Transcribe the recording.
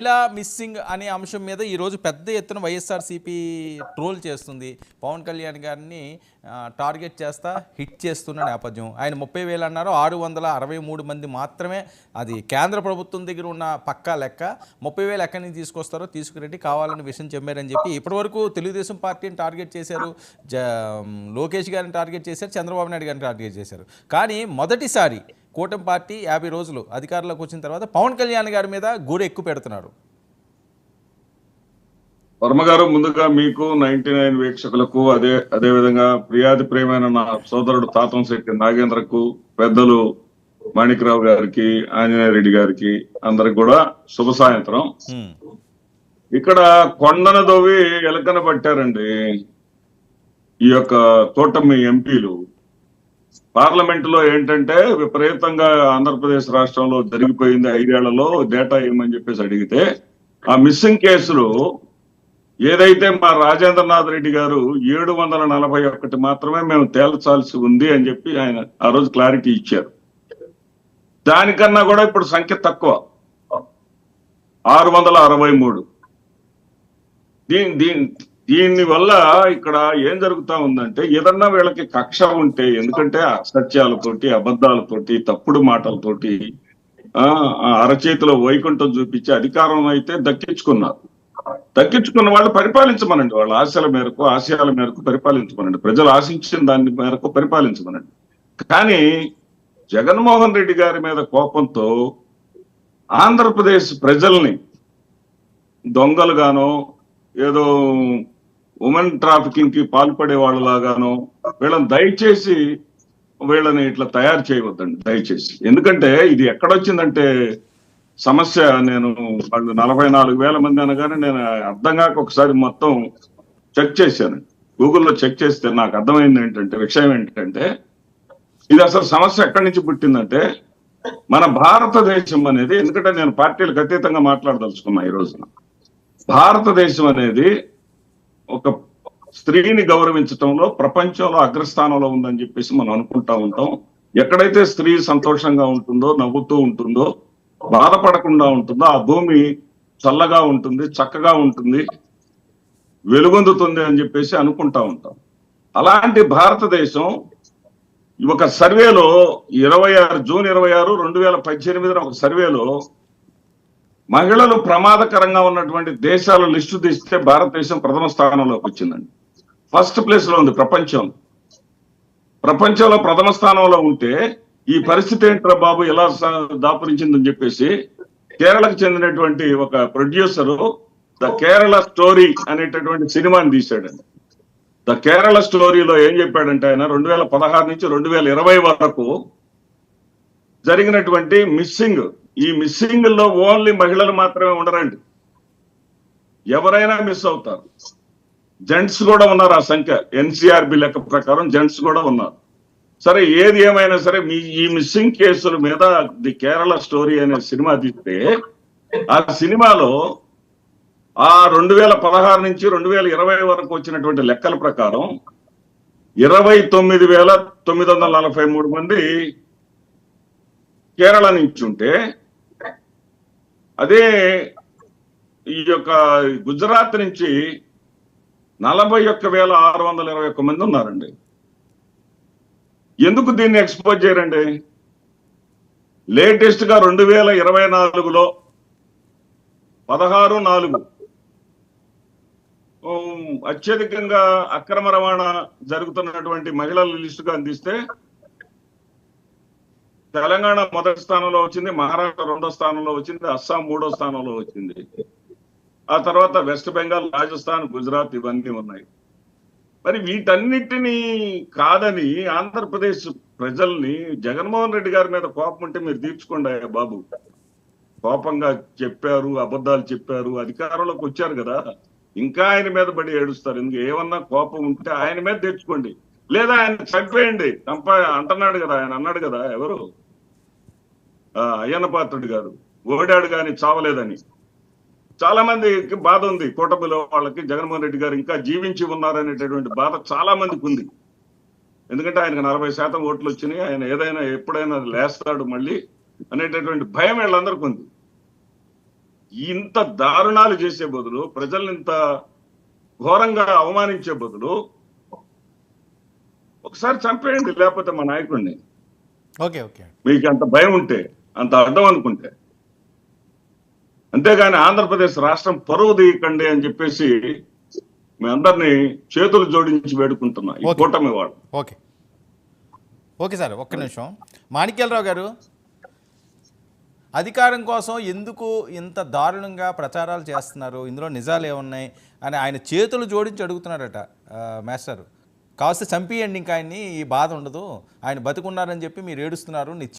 ఇలా మిస్సింగ్ అనే అంశం మీద ఈరోజు పెద్ద ఎత్తున వైఎస్ఆర్సీపీ ట్రోల్ చేస్తుంది. పవన్ కళ్యాణ్ గారిని టార్గెట్ చేస్తా హిట్ చేస్తున్న నేపథ్యం. ఆయన 30,000 అన్నారు. 663 మంది మాత్రమే. అది కేంద్ర ప్రభుత్వం దగ్గర ఉన్న పక్కా లెక్క. 30,000 ఎక్కడి నుంచి తీసుకొస్తారో తీసుకురండి, కావాలని విషయం చెప్పారని చెప్పి ఇప్పటివరకు తెలుగుదేశం పార్టీని టార్గెట్ చేశారు, లోకేష్ గారిని టార్గెట్ చేశారు, చంద్రబాబు నాయుడు గారిని టార్గెట్ చేశారు. కానీ మొదటిసారి కూటమి పార్టీ 50 రోజులు అధికారంలోకి వచ్చిన తర్వాత పవన్ కళ్యాణ్ గారి మీద గూడు ఎక్కువ పెడుతున్నారు. వర్మ గారు, ముందుగా మీకు 99 వీక్షకులకు అదే విధంగా ప్రియాది ప్రేమైన నా సోదరుడు తాతంశెట్టి నాగేంద్రకు, పెద్దలు మాణిక్రావు గారికి, ఆంజనేయ రెడ్డి గారికి అందరికి కూడా శుభ సాయంత్రం. ఇక్కడ కొండను దోవి ఎలకన పట్టారండి ఈ యొక్క కూటమి ఎంపీలు. పార్లమెంట్ లో ఏంటంటే విపరీతంగా ఆంధ్రప్రదేశ్ రాష్ట్రంలో జరిగిపోయింది 5 ఏళ్లలో డేటా ఇవ్వమని చెప్పేసి అడిగితే, ఆ మిస్సింగ్ కేసులు ఏదైతే మా రాజేంద్రనాథ్ రెడ్డి గారు 741 మాత్రమే మేము తేల్చాల్సి ఉంది అని చెప్పి ఆయన ఆ రోజు క్లారిటీ ఇచ్చారు. దానికన్నా కూడా ఇప్పుడు సంఖ్య తక్కువ, 663. దీని వల్ల ఇక్కడ ఏం జరుగుతా ఉందంటే, ఏదన్నా వీళ్ళకి కక్ష ఉంటే, ఎందుకంటే అసత్యాలతోటి, అబద్ధాలతోటి, తప్పుడు మాటలతోటి అరచేతిలో వైకుంఠం చూపించి అధికారం అయితే దక్కించుకున్న వాళ్ళు పరిపాలించమనండి. వాళ్ళ ఆశయాల మేరకు పరిపాలించమనండి. ప్రజలు ఆశించిన దాని మేరకు పరిపాలించమనండి. కానీ జగన్మోహన్ రెడ్డి గారి మీద కోపంతో ఆంధ్రప్రదేశ్ ప్రజల్ని దొంగలుగానో, ఏదో ఉమెన్ ట్రాఫికింగ్ కి పాల్పడే వాళ్ళలాగానో వీళ్ళని ఇట్లా తయారు చేయవద్దండి దయచేసి. ఎందుకంటే ఇది ఎక్కడొచ్చిందంటే సమస్య, నేను వాళ్ళు 44,000 మంది అనగానే నేను అర్థం కాక ఒకసారి మొత్తం చెక్ చేశాను. గూగుల్లో చెక్ చేస్తే నాకు అర్థమైంది విషయం ఏంటంటే, ఇది అసలు సమస్య ఎక్కడి నుంచి పుట్టిందంటే, మన భారతదేశం అనేది, ఎందుకంటే నేను పార్టీలకు అతీతంగా మాట్లాడదలుచుకున్నా ఈ రోజున. భారతదేశం అనేది ఒక స్త్రీని గౌరవించటంలో ప్రపంచంలో అగ్రస్థానంలో ఉందని చెప్పేసి మనం అనుకుంటా ఉంటాం. ఎక్కడైతే స్త్రీ సంతోషంగా ఉంటుందో, నవ్వుతూ ఉంటుందో, బాధపడకుండా ఉంటుందో, ఆ భూమి చల్లగా ఉంటుంది, చక్కగా ఉంటుంది, వెలుగొందుతుంది అని చెప్పేసి అనుకుంటా ఉంటాం. అలాంటి భారతదేశం ఒక సర్వేలో జూన్ 26, 2018 ఒక సర్వేలో మహిళలు ప్రమాదకరంగా ఉన్నటువంటి దేశాల లిస్టు తీస్తే భారతదేశం ప్రథమ స్థానంలోకి వచ్చిందండి. ఫస్ట్ ప్లేస్ లో ఉంది ప్రపంచంలో ప్రథమ స్థానంలో ఉంటే ఈ పరిస్థితి ఏంట్రా బాబు ఎలా దాపురించిందని చెప్పేసి కేరళకు చెందినటువంటి ఒక ప్రొడ్యూసరు ద కేరళ స్టోరీ అనేటటువంటి సినిమాని తీశాడండి. ద కేరళ స్టోరీలో ఏం చెప్పాడంటే, ఆయన 2016 నుంచి 2020 వరకు జరిగినటువంటి ఈ మిస్సింగ్ లో ఓన్లీ మహిళలు మాత్రమే ఉండరండి, ఎవరైనా మిస్ అవుతారు. జెంట్స్ కూడా ఉన్నారు. ఆ సంఖ్య ఎన్సీఆర్బి లెక్క ప్రకారం జెంట్స్ కూడా ఉన్నారు. సరే, ఏది ఏమైనా సరే ఈ మిస్సింగ్ కేసుల మీద ది కేరళ స్టోరీ అనే సినిమా తీస్తే, ఆ సినిమాలో ఆ 2016 నుంచి 2020 వరకు వచ్చినటువంటి లెక్కల ప్రకారం 29,943 మంది కేరళ నుంచి ఉంటే, అదే ఈ యొక్క గుజరాత్ నుంచి 41,621 మంది ఉన్నారండి. ఎందుకు దీన్ని ఎక్స్పోజ్ చేయరండి? లేటెస్ట్ గా 2024లో 16/4 అత్యధికంగా అక్రమ రవాణా జరుగుతున్నటువంటి మహిళల లిస్టుగా అందిస్తే, తెలంగాణ మొదటి స్థానంలో వచ్చింది, మహారాష్ట్ర 2వ స్థానంలో వచ్చింది, అస్సాం 3వ స్థానంలో వచ్చింది. ఆ తర్వాత వెస్ట్ బెంగాల్, రాజస్థాన్, గుజరాత్ ఇవన్నీ ఉన్నాయి. మరి వీటన్నిటినీ కాదని ఆంధ్రప్రదేశ్ ప్రజల్ని, జగన్మోహన్ రెడ్డి గారి మీద కోపం ఉంటే మీరు తీర్చుకోండి బాబు. కోపంగా చెప్పారు, అబద్ధాలు చెప్పారు, అధికారంలోకి వచ్చారు కదా, ఇంకా ఆయన మీద పడి ఏడుస్తారు. ఎందుకు? ఏమన్నా కోపం ఉంటే ఆయన మీద తెచ్చుకోండి, లేదా ఆయన చంపేయండి. అంటున్నాడు కదా, ఆయన అన్నాడు కదా, ఎవరు అయ్యన్న పాత్రుడు గారు, ఓడాడు కానీ చావలేదని. చాలా మందికి బాధ ఉంది, కూటమిలో వాళ్ళకి జగన్మోహన్ రెడ్డి గారు ఇంకా జీవించి ఉన్నారనేటటువంటి బాధ చాలా మందికి ఉంది. ఎందుకంటే ఆయనకు 40% ఓట్లు వచ్చినాయి, ఆయన ఏదైనా ఎప్పుడైనా లేస్తాడు మళ్ళీ అనేటటువంటి భయం వీళ్ళందరికీ ఉంది. ఇంత దారుణాలు చేసే బదులు, ప్రజల్ని ఇంత ఘోరంగా అవమానించే బదులు ఒకసారి చంపేయండి, లేకపోతే మా నాయకుడిని. ఓకే ఓకే మీకు అంత భయం ఉంటే, అంత అర్థం అనుకుంటే. అంతేగాని ఆంధ్రప్రదేశ్ రాష్ట్రం పరువు తీయకండి అని చెప్పేసి మీ అందరినీ చేతులు జోడించి వేడుకుంటున్నా ఈ ఓకే. కూటమి వాళ్ళు. ఓకే ఓకే సార్, ఒక్క నిమిషం. మాణిక్యాలరావు గారు, అధికారం కోసం ఎందుకు ఇంత దారుణంగా ప్రచారాలు చేస్తున్నారు, ఇందులో నిజాలు ఏమున్నాయి అని ఆయన చేతులు జోడించి అడుగుతున్నారట మాస్టర్. కాస్త చంపియండి, ఇంకా ఆయన్ని, ఈ బాధ ఉండదు, ఆయన బతుకున్నారని చెప్పి మీరు ఏడుస్తున్నారు,